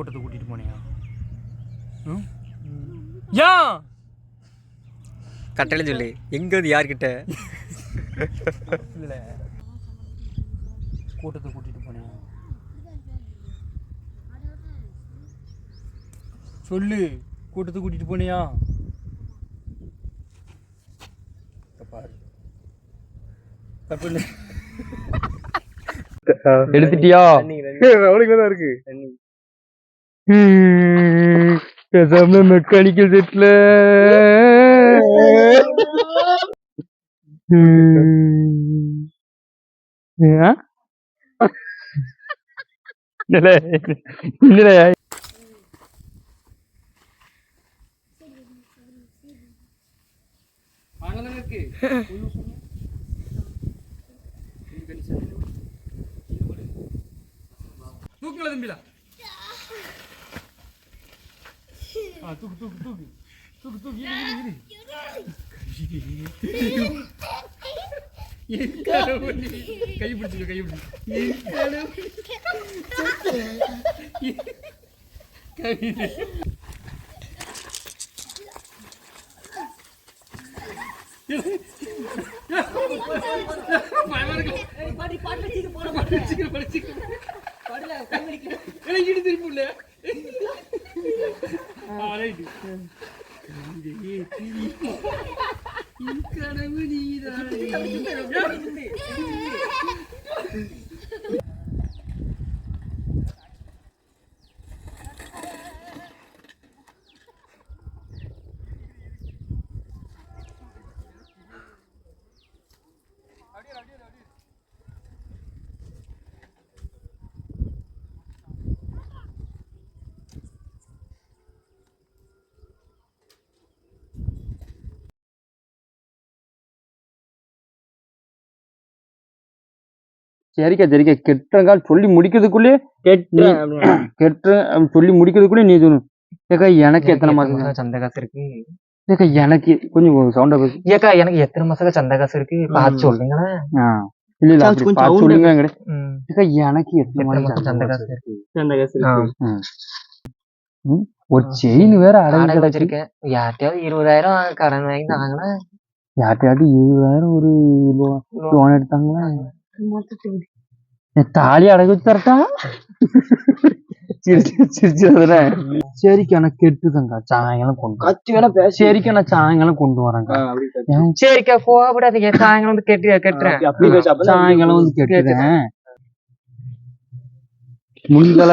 கூட்டத்தை கூட்டிட்டு போனியா? ஏன் கட்டளை சொல்லு. எங்க வந்து யார்கிட்ட இல்லை கூட்டத்தை கூட்டிட்டு போனியா சொல்லு. கூட்டத்தை கூட்டிட்டு போனியா? பாரு தப்பு எடுத்துட்டியா? அவ்வளோதான் இருக்கு. பேசாம மெக்கானிக்கல் செட்ல அங்கதானே இருக்கு. தூக்குல தம்பிலா. தூக்கு தூக்கு தூக்கு தூக்கு தூக்கு கை பிடிச்சிக்க கை பிடிச்சி சரிக்கா சரிக்கா கெட்டங்கால் சொல்லி முடிக்கிறதுக்குள்ளே கெட்ட சொல்லி முடிக்கிறதுக்குள்ளே நீ சொல்லணும். ஏக்கா எனக்கு எத்தனை மாசம் சந்த காசு இருக்கு? ஏக்கா எனக்கு கொஞ்சம் சவுண்டா பேசு. ஏக்கா எனக்கு எத்தனை மாசம் சந்த காசு இருக்கு பார்த்து சொல்றீங்களா? இல்ல இல்ல பார்த்து சொல்லுங்க. ஏக்கா எனக்கு எத்தனை மாசம் சந்த காசு இருக்கு? சந்த காசு இருக்கு. ஒரு செயின் வேற அடகு வச்சிருக்கேன். யார்கிட்டயாவது 20,000 கடன் வாங்கி தாங்களா? யார்கிட்டயாவது 20,000 ஒரு லோன் எடுத்தாங்களா? தாலி அடகு வச்சு தரட்டா? சரிக்கா நான் கெட்டுதங்க சாயங்காலம் கொண்டு சரிக்கா நான் சாயங்காலம் கொண்டு வரேங்க. சரிக்கா கோவப்படாதீங்க, சாயங்காலம் வந்து கெட்டுறேன். சாயங்காலம் வந்து கெட்டுறேன் முடிஞ்சல